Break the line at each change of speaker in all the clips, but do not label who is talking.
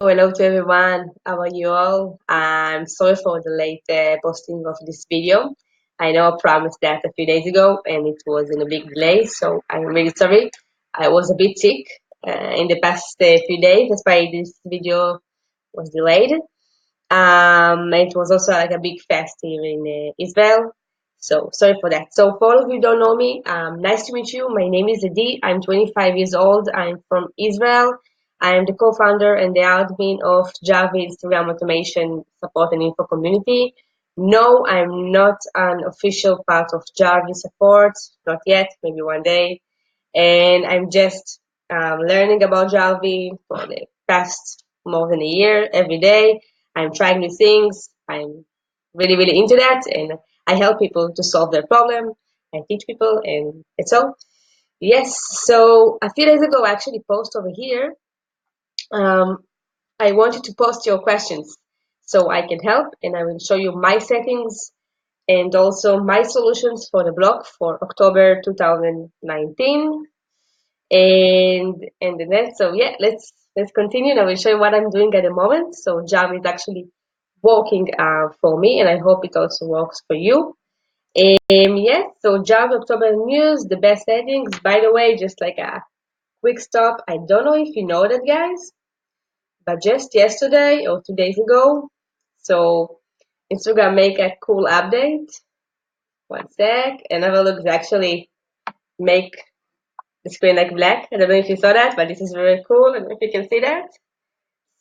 Hello to everyone. How are you all? I'm sorry for the late posting of this video. I know I promised that a few days ago and it was in a big delay, so I'm really sorry. I was a bit sick in the past few days. That's why this video was delayed. It was also like a big fest here in Israel. So sorry for that. So for all of you who don't know me, nice to meet you. My name is Adi. I'm 25 years old. I'm from Israel. I am the co-founder and the admin of Java Instagram automation support and info community. No, I'm not an official part of Java support, not yet, maybe one day. And I'm just learning about Java for the past more than a year every day. I'm trying new things. I'm really, really into that, and I help people to solve their problem. I teach people, and it's all. Yes. So a few days ago, I actually post over here. Um, I wanted to post your questions so I can help, and I will show you my settings and also my solutions for the blog for October 2019 and the next. So yeah, let's continue. And I will show you what I'm doing at the moment. So Java is actually working for me, and I hope it also works for you. Yes, so Java October news, the best settings. By the way, just like a quick stop, I don't know if you know that, guys, but just yesterday or 2 days ago, so Instagram make a cool update. One sec, another look is actually make the screen like black. I don't know if you saw that, but this is very cool. I don't know if you can see that.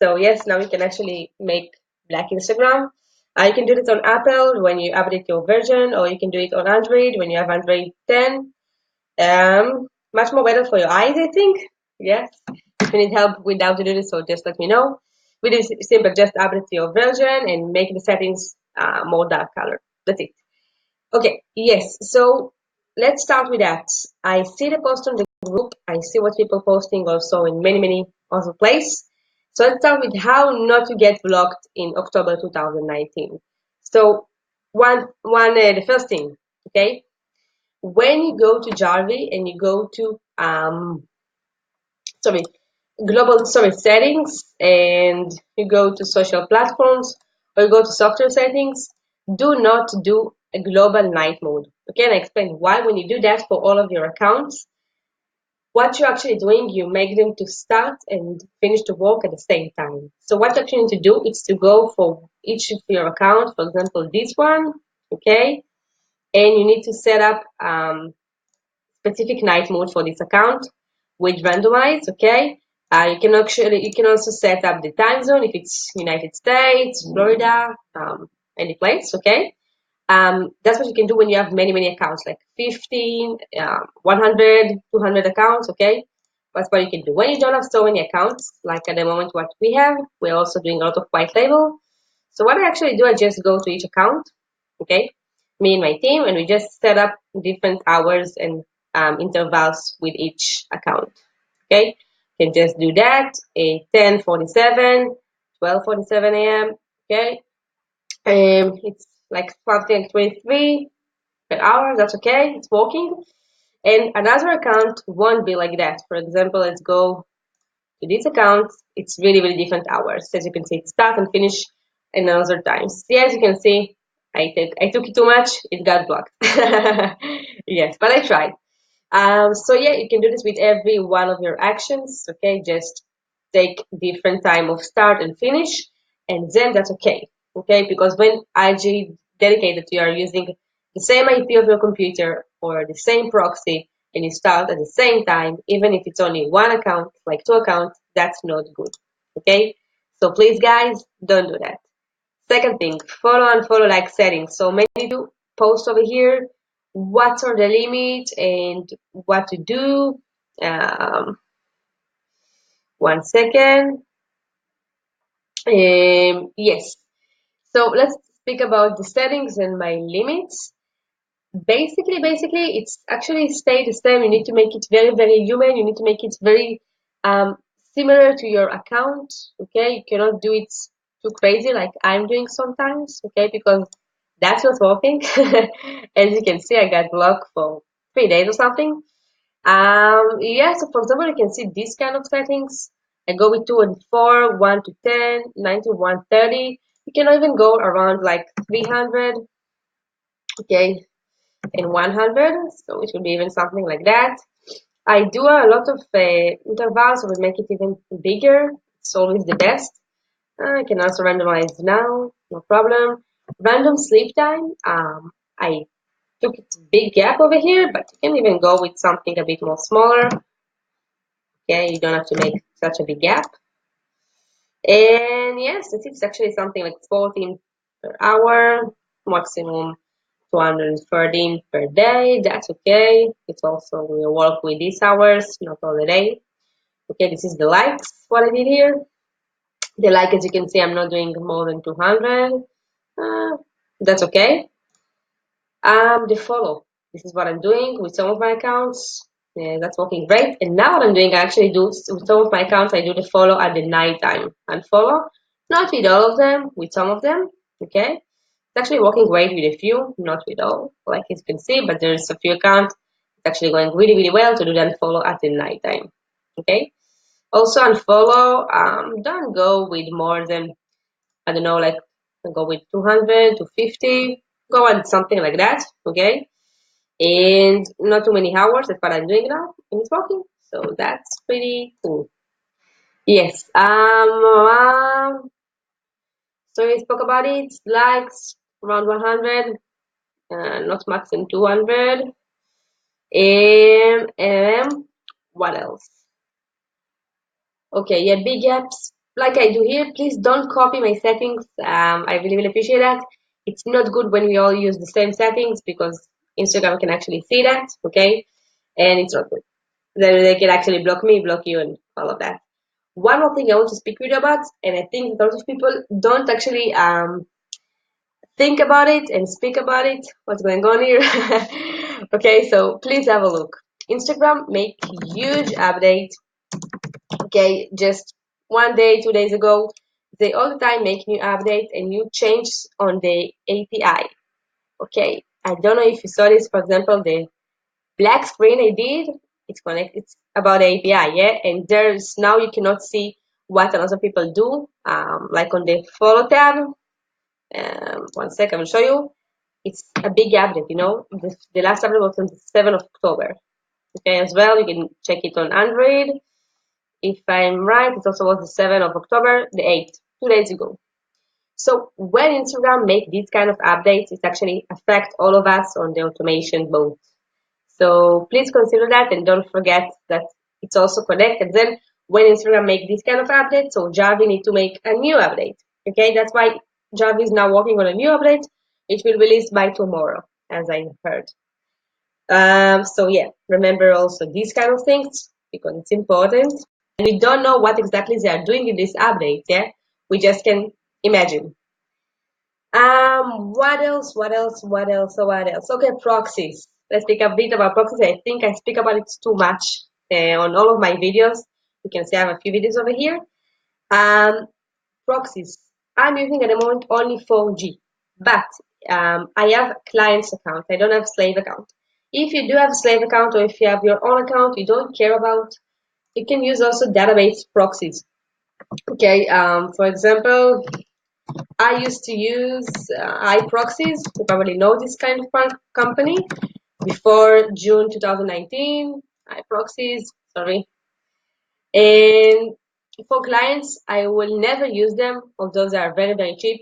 So yes, now you can actually make black Instagram. You can do this on Apple when you update your version, or you can do it on Android when you have Android 10. Much more better for your eyes, I think. Yes. If you need help with how to do this, so just let me know. With this simple, just update your version and make the settings more dark color. That's it. Okay, yes. So let's start with that. I see the post on the group. I see what people posting also in many other places. So let's start with how not to get blocked in October 2019. So the first thing, okay, when you go to Jarvis and you go to sorry, sorry, settings, and you go to social platforms or you go to software settings, do not do a global night mode. Okay, and I explain why. When you do that for all of your accounts, what you're actually doing, you make them to start and finish to work at the same time. So what you actually need to do is to go for each of your accounts, for example, this one, okay, and you need to set up specific night mode for this account with randomize, okay. You can also set up the time zone if it's United States, Florida, any place, okay. That's what you can do when you have many accounts, like 15, 100, 200 accounts, okay. That's what you can do. When you don't have so many accounts, like at the moment what we have, we're also doing a lot of white label. So what I actually do, I just go to each account, okay, me and my team, and we just set up different hours and intervals with each account, okay. You can just do that, 10:47, 12:47 a.m., okay. It's like 12:23 per hour, that's okay, it's working. And another account won't be like that. For example, let's go to this account. It's really different hours. As you can see, it start and finish another times. See, as you can see, I took it too much, it got blocked. Yes, but I tried. So yeah, you can do this with every one of your actions. Okay, just take different time of start and finish, and then that's okay. Okay, because when IG dedicated you are using the same IP of your computer or the same proxy, and you start at the same time, even if it's only one account, like two accounts, that's not good. Okay, so please, guys, don't do that. Second thing, follow and follow like settings. So many do post over here what are the limits and what to do. Um, One second. Yes. So let's speak about the settings and my limits. Basically, it's actually stay the same. You need to make it very human. You need to make it very um, similar to your account. Okay, you cannot do it too crazy like I'm doing sometimes. Okay, because that's not working. As you can see, I got blocked for 3 days or something. Yeah. So for example, you can see these kind of settings. I go with 2 and 4, 1 to 10, 9 to 130. You can even go around like 300, okay, and 100. So it will be even something like that. I do a lot of intervals, so we make it even bigger. It's always the best. I can also randomize now, no problem. Random sleep time. I took a big gap over here, but you can even go with something a bit more smaller. Okay, you don't have to make such a big gap. And yes, it's actually something like 14 per hour, maximum 213 per day. That's okay. It's also we work with these hours, not all the day. Okay, this is the likes, what I did here. The like, as you can see, I'm not doing more than 200. Uh, that's okay. The follow. This is what I'm doing with some of my accounts. Yeah, that's working great. And now what I'm doing, I actually do with some of my accounts, I do the follow at the night time and follow. Not with all of them, with some of them. Okay. It's actually working great with a few, not with all, like as you can see, but there's a few accounts. It's actually going really, really well to do the unfollow at the night time. Okay. Also unfollow, don't go with more than, I don't know, like go with 200 to 50, go on something like that, okay? And not too many hours, that's what I'm doing now, and it's working. So that's pretty cool. Yes, so we spoke about it, likes around 100, not max than 200. What else? Okay, yeah, big apps like I do here. Please don't copy my settings. I really, really appreciate that. It's not good when we all use the same settings because Instagram can actually see that, okay? And it's not good. Then they can actually block me, block you, and all of that. One more thing I want to speak with you about, and I think that a lot of people don't actually think about it and speak about it. What's going on here? Okay, so please have a look. Instagram make huge update. Okay, just 1 day, 2 days ago, they all the time make new updates and new changes on the API. Okay, I don't know if you saw this. For example, the black screen I did, it's connected. It's about the API, yeah. And there's now you cannot see what other people do. Like on the follow tab. 1 sec, I will show you. It's a big update. You know, the last update was on the 7th of October. Okay, as well, you can check it on Android. If I'm right, it also was the 7th of October, the 8th, 2 days ago. So when Instagram make these kind of updates, it actually affect all of us on the automation boat. So please consider that and don't forget that it's also connected. Then when Instagram make this kind of update, so Javi need to make a new update. Okay, that's why Javi is now working on a new update. It will release by tomorrow, as I heard. So yeah, remember also these kind of things because it's important. And we don't know what exactly they are doing in this update. Yeah, we just can imagine. What else? What else? What else? So what else? Okay, proxies. Let's speak a bit about proxies. I think I speak about it too much on all of my videos. You can see I have a few videos over here. Um, Proxies. I'm using at the moment only 4G, but I have client's account. I don't have slave account. If you do have a slave account or if you have your own account you don't care about, you can use also database proxies. Okay, for example, I used to use iProxies. You probably know this kind of company. Before June 2019, iProxies, sorry. And for clients, I will never use them, although they are very, very cheap.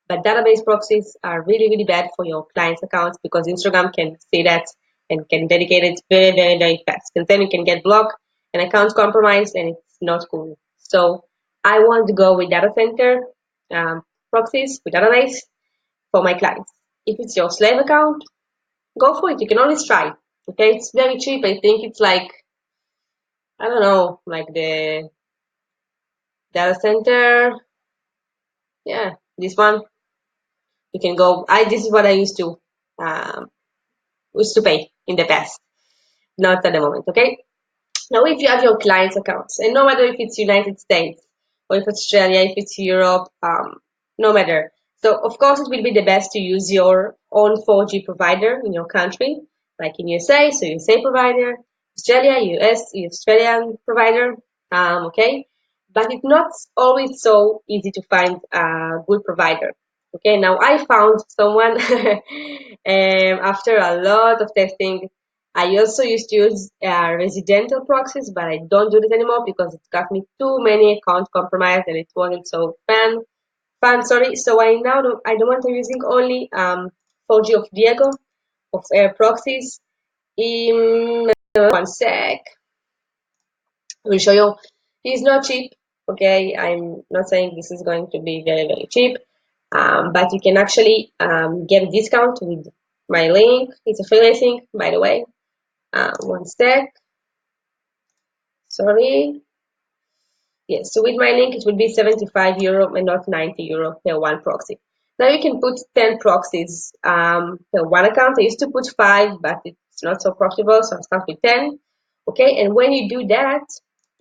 But database proxies are really, really bad for your clients' accounts because Instagram can see that and can dedicate it very, very, very fast. And then you can get blocked and accounts compromised, and it's not cool. So I want to go with data center proxies with database for my clients. If it's your slave account, go for it. You can always try. Okay, it's very cheap. I think it's like, I don't know, like the data center. Yeah, this one you can go. This is what I used to pay in the past, not at the moment. Okay. Now, if you have your clients' accounts, and no matter if it's United States or if it's Australia, if it's Europe, no matter. So, of course, it will be the best to use your own 4G provider in your country, like in USA, so USA provider, Australia, US, Australian provider, okay? but it's not always so easy to find a good provider. Okay, now I found someone after a lot of testing. I also used to use residential proxies, but I don't do this anymore because it got me too many account compromised and it wasn't so fun. Sorry. So I don't want to using only 4G of Diego of air proxies. In one sec. I will show you. It's not cheap, okay? I'm not saying this is going to be very, very cheap, but you can actually get a discount with my link. It's affiliate link, by the way. One sec. Sorry. Yes, so with my link, it will be 75 euro and not 90 euro per one proxy. Now you can put 10 proxies per one account. I used to put 5, but it's not so profitable, so I start with 10. Okay, and when you do that,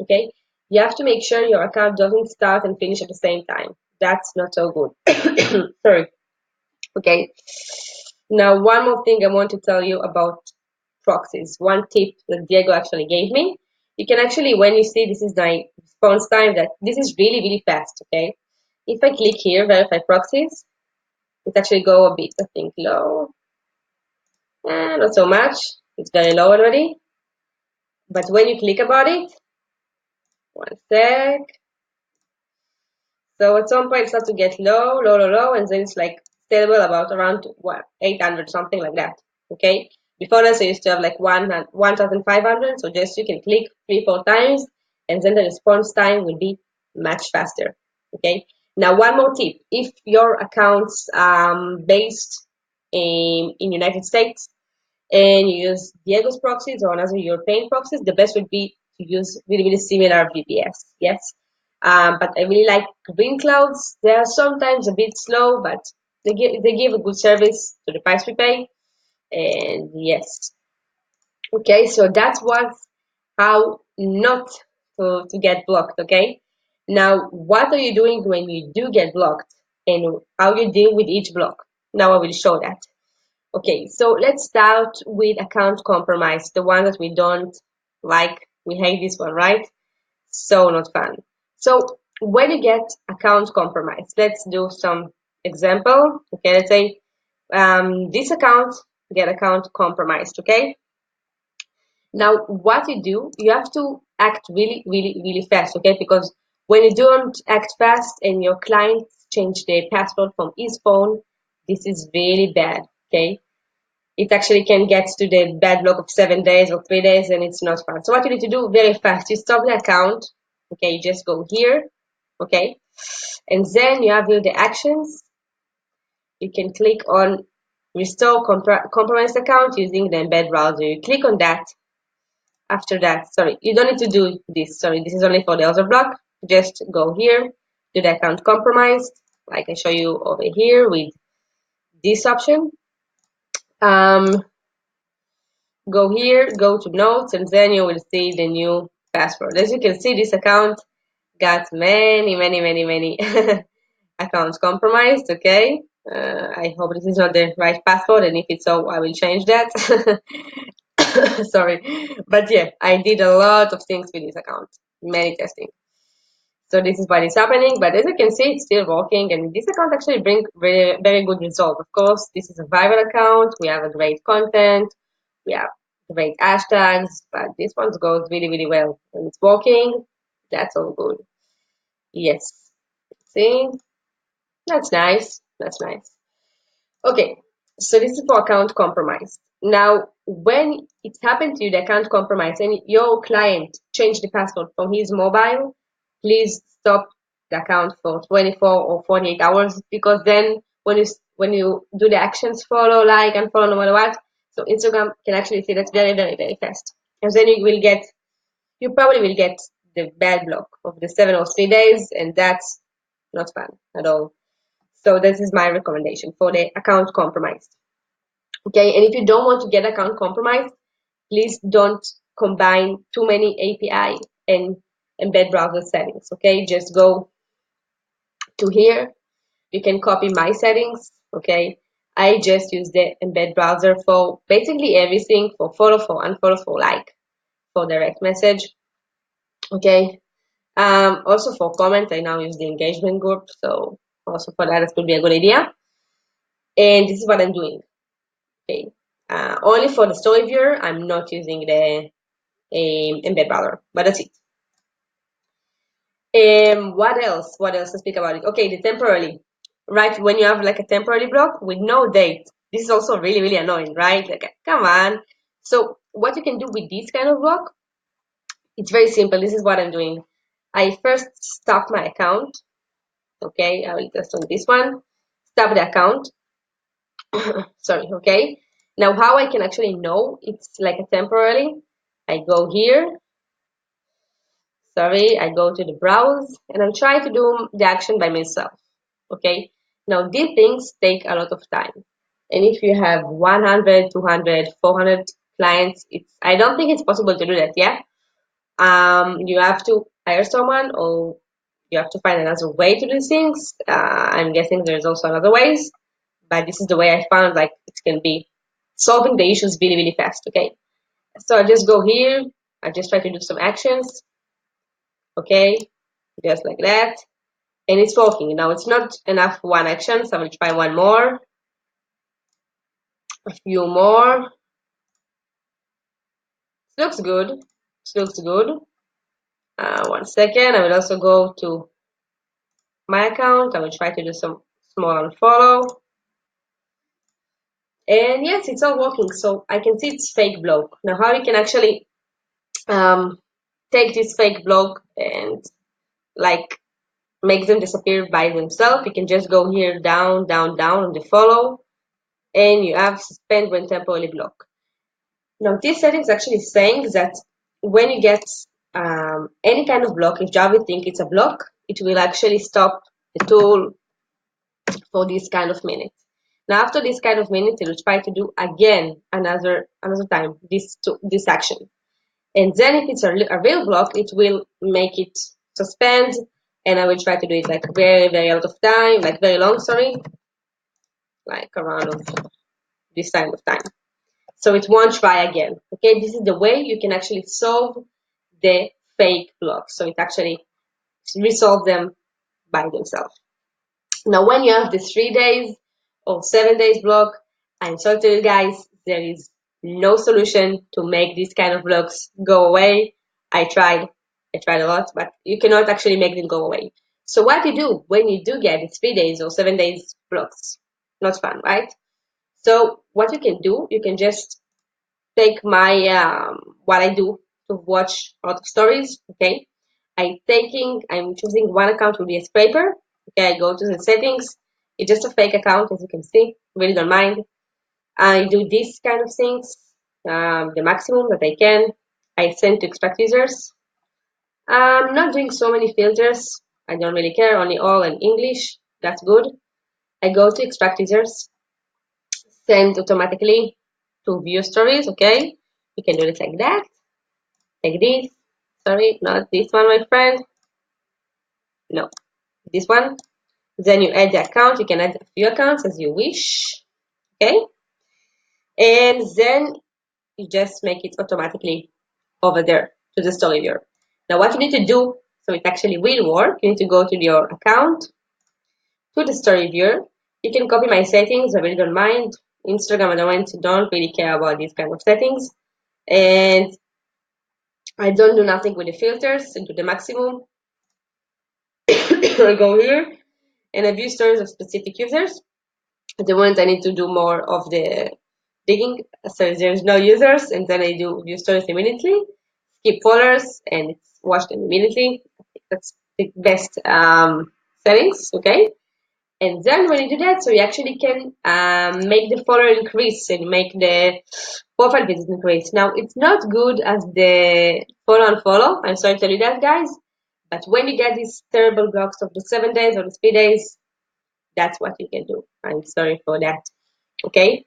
okay, you have to make sure your account doesn't start and finish at the same time. That's not so good. Sorry. Okay. Now, one more thing I want to tell you about proxies. One tip that Diego actually gave me. You can actually, when you see this is my response time, that this is really, really fast, okay? If I click here, verify proxies, it actually go a bit, I think, low. Not so much. It's very low already. But when you click about it, one sec. So at some point it starts to get low, and then it's like stable about around what 800 something like that. Okay. Before that, I used to have like 1,500. So just you can click 3, 4 times, and then the response time will be much faster. Okay. Now one more tip: if your account's based in United States and you use Diego's proxies or another European proxies, the best would be to use really, really similar VPS. Yes. But I really like Green Clouds. They are sometimes a bit slow, but they give a good service to the price we pay. And yes. Okay, so that was how not to get blocked. Okay. Now, what are you doing when you do get blocked and how you deal with each block? Now I will show that. Okay, so let's start with account compromise, the one that we don't like. We hate this one, right? So not fun. So when you get account compromise, let's do some example. Okay, let's say this account get account compromised. Okay. Now what you do, you have to act really, really, really fast. Okay, because when you don't act fast and your client change their password from his phone, this is really bad. Okay, it actually can get to the bad block of 7 days or 3 days, and it's not fun. So what you need to do very fast, you stop the account. Okay, you just go here. Okay, and then you have here the actions. You can click on restore compromised account using the embed browser. You click on that. After that, sorry, you don't need to do this. Sorry, this is only for the other block. Just go here, do the account compromised, like I show you over here with this option. Go here, go to notes, and then you will see the new password. As you can see, this account got many, many, many, many accounts compromised. Okay, I hope this is not the right password, and if it's so, I will change that. Sorry, but yeah, I did a lot of things with this account, many testing. So this is what is happening, but as you can see, it's still working, and this account actually brings very, very good result. Of course, this is a viral account. We have a great content. We have great hashtags, but this one goes really, really well. And it's working. That's all good. Yes. See? That's nice. That's nice. Okay. So this is for account compromise. Now, when it happened to you, the account compromise, and your client changed the password from his mobile, please stop the account for 24 or 48 hours, because then when you do the actions, follow, like, and follow no matter what, so Instagram can actually see that very, very, very fast. And then you probably will get the bad block of the 7 or 3 days, and that's not fun at all. So this is my recommendation for the account compromise. Okay, and if you don't want to get account compromised, please don't combine too many API and embed browser settings. Okay, just go to here. You can copy my settings. Okay, I just use the embed browser for basically everything, for follow, for unfollow, for like, for direct message. Okay, Also for comments, I now use the engagement group, so also for that, it could be a good idea. And this is what I'm doing. Okay, only for the story viewer, I'm not using the embed browser, but that's it. What else? What else to speak about it? Okay, the temporarily, right? When you have like a temporary block with no date, this is also really, really annoying, right? Like, come on. So what you can do with this kind of block, it's very simple. This is what I'm doing. I first stop my account. Okay, I will just on this one. Stop the account. Sorry, okay. Now how I can actually know it's like a temporarily, I go here, sorry, I go to the browse and I'm trying to do the action by myself. Okay, now these things take a lot of time. And if you have 100, 200, 400 clients, I don't think it's possible to do that, yeah? You have to hire someone or you have to find another way to do things. I'm guessing there's also another ways, but this is the way I found like it can be solving the issues really, really fast, okay? So I just go here, I just try to do some actions, okay? Just like that. And it's working. Now it's not enough one action, so I will try one more, a few more. It looks good. It looks good. 1 second. I will also go to my account. I will try to do some small unfollow. And yes, it's all working. So I can see it's fake block. Now how you can actually um, take this fake block and like make them disappear by themselves. You can just go here down, down, down on the follow and you have suspend when temporarily block. Now, this setting is actually saying that when you get any kind of block, if Java think it's a block, it will actually stop the tool for this kind of minute. Now, after this kind of minute, it will try to do again another time this action, and then if it's a real block, it will make it suspend, and I will try to do it like very very out of time, like very long, sorry, like around of this kind of time. So it won't try again. Okay, this is the way you can actually solve the fake blocks. So it actually resolve them by themselves. Now, when you have the 3 days or 7 days block, I'm sorry to you guys, there is no solution to make these kind of blocks go away. I tried a lot, but you cannot actually make them go away. So what you do when you do get the 3 days or 7 days blocks? Not fun, right? So what you can do, you can just take my what I do to watch a lot of stories. Okay, I'm choosing one account with the scraper. Okay, I go to the settings. It's just a fake account, as you can see. Really don't mind. I do these kind of things, the maximum that I can. I send to extract users. I'm not doing so many filters. I don't really care. Only all in English. That's good. I go to extract users, send automatically to view stories. Okay, you can do it like that. Like this. Sorry, not this one, my friend. No, this one. Then you add the account. You can add a few accounts as you wish. Okay. And then you just make it automatically over there to the story viewer. Now what you need to do so it actually will work, you need to go to your account, to the story viewer. You can copy my settings. I really don't mind. Instagram and I don't really care about these kind of settings. And I don't do nothing with the filters into the maximum. I go here and I view stories of specific users. At the moment I need to do more of the digging, so there's no users, and then I do view stories immediately, skip folders, and it's watch them immediately. I think that's the best settings, okay? And then when you do that, so you actually can make the follower increase and make the profile visit increase. Now, it's not good as the follow and follow. I'm sorry to tell you that, guys. But when you get these terrible blocks of the 7 days or the 3 days, that's what you can do. I'm sorry for that. Okay.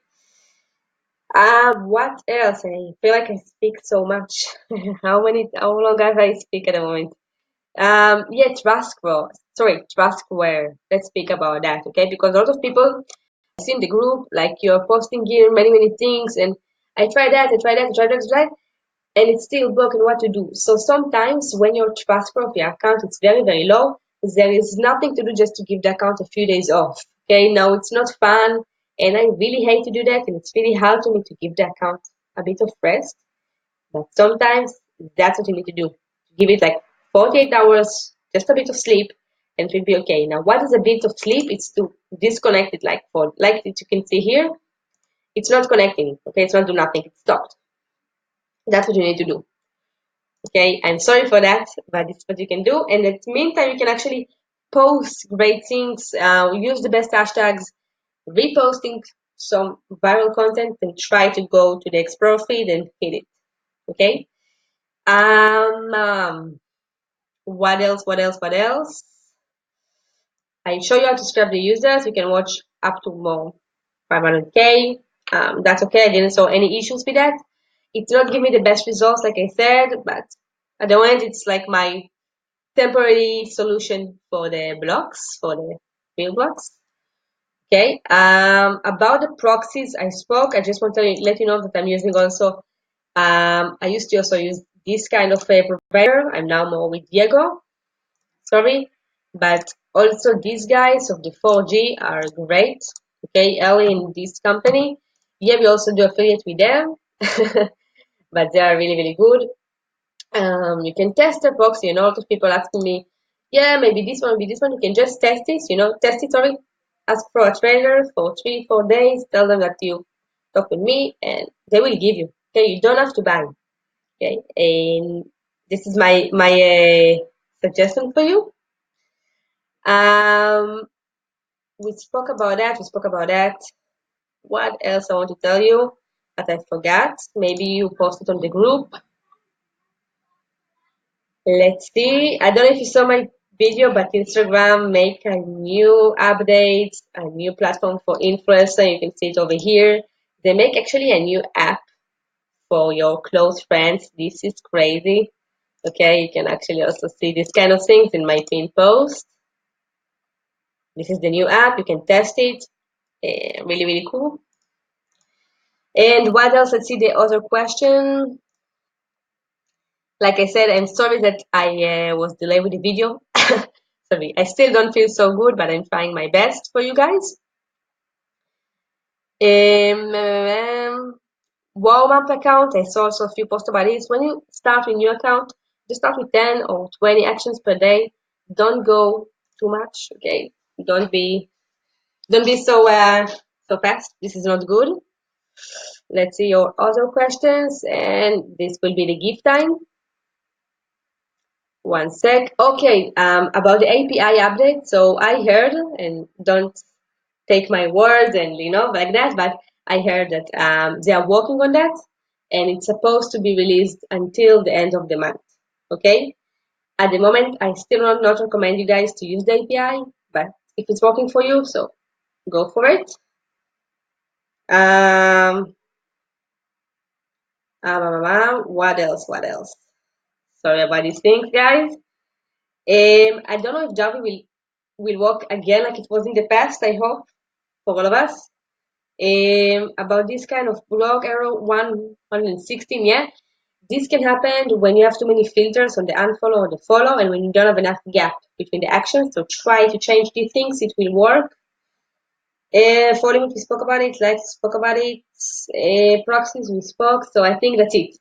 What else? I feel like I speak so much. How long have I speak at the moment? Yeah, Trustware. Let's speak about that, okay? Because a lot of people I see in the group, like you're posting here many, many things, and I try that, I try that, I try that, I try that. and it's still broken, what to do? So sometimes when your transfer of your account is very, very low, there is nothing to do just to give the account a few days off. Okay, now it's not fun, and I really hate to do that, and it's really hard to me to give the account a bit of rest. But sometimes that's what you need to do. Give it like 48 hours, just a bit of sleep, and it will be okay. Now, what is a bit of sleep? It's to disconnect it, like you can see here. It's not connecting. Okay, it's not do nothing. It's stopped. That's what you need to do. Okay, I'm sorry for that, but it's what you can do. And in the meantime, you can actually post great things, use the best hashtags, reposting some viral content, and try to go to the Explore feed and hit it. Okay. What else? What else? What else? I show you how to scrap the users. You can watch up to more 500K. That's okay. I didn't saw any issues with that. It's not giving me the best results, like I said, but at the end, it's like my temporary solution for the blocks, for the real blocks. Okay. About the proxies I spoke, I just want to let you know that I'm using also. I used to also use this kind of a provider. I'm now more with Diego. Sorry, but also these guys of the 4G are great. Okay, early in this company. Yeah, we also do affiliate with them, but they are really, really good. You can test the proxy, and a lot of people asking me, yeah, maybe this one, maybe this one. You can just test it, test it, sorry. Ask for a trainer for 3, 4 days. Tell them that you talk with me, and they will give you. Okay, you don't have to buy. Okay, and this is my suggestion for you. Um, we spoke about that. We spoke about that. What else I want to tell you that I forgot? Maybe you posted on the group. Let's see. I don't know if you saw my video, but Instagram make a new update, a new platform for influencer. You can see it over here. They make actually a new app for your close friends. This is crazy. Okay, you can actually also see this kind of things in my pin post. This is the new app. You can test it. Really, really cool. And what else? Let's see the other question. Like I said, I'm sorry that I was delayed with the video. Sorry, I still don't feel so good, but I'm trying my best for you guys. Warm up account. I saw also a few posts about this. When you start a new account, just start with 10 or 20 actions per day. Don't go too much. Okay, don't be so fast. This is not good. Let's see your other questions, and this will be the gift time. One sec. Okay, about the API update. So I heard, and don't take my words and like that, but I heard that they are working on that, and it's supposed to be released until the end of the month. Okay. At the moment, I still not recommend you guys to use the API, but if it's working for you, so go for it. Um, what else? What else? Sorry about these things, guys. I don't know if Java will work again like it was in the past. I hope for all of us. About this kind of block error 116, yeah, this can happen when you have too many filters on the unfollow or the follow, and when you don't have enough gap between the actions. So try to change these things; it will work. For limit, we spoke about it. Like spoke about it. Proxies, we spoke. So I think that's it.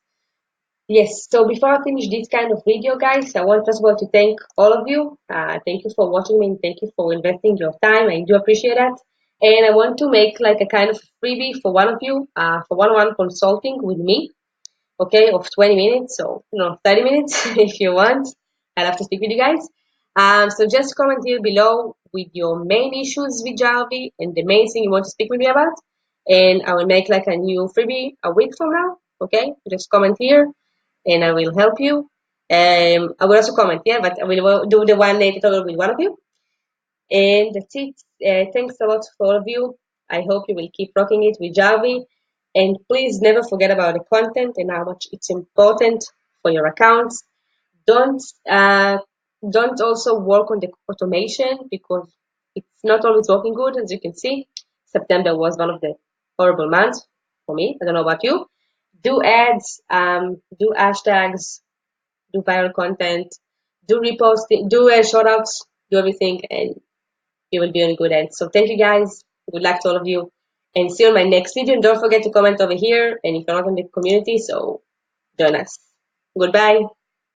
Yes, so before I finish this kind of video, guys, I want first of all to thank all of you. Thank you for watching me and thank you for investing your time. I do appreciate that. And I want to make like a kind of freebie for one of you, for one-on-one consulting with me, okay, of 20 minutes, so 30 minutes if you want. I'll have to speak with you guys. So just comment here below with your main issues with Jarvi and the main thing you want to speak with me about. And I will make like a new freebie a week from now, okay? Just comment here and I will help you. I will also comment, yeah, but I will do the one tutorial with one of you. And that's it. Thanks a lot for all of you. I hope you will keep rocking it with Jarvi. And please never forget about the content and how much it's important for your accounts. Don't uh, don't also work on the automation because it's not always working good. As you can see, September was one of the horrible months for me. I don't know about you. Do ads, do hashtags, do viral content, do reposting, do shout outs, do everything, and you will be on a good end. So thank you guys. Good luck to all of you. And see you on my next video. And don't forget to comment over here. And if you're not in the community, so join us. Goodbye.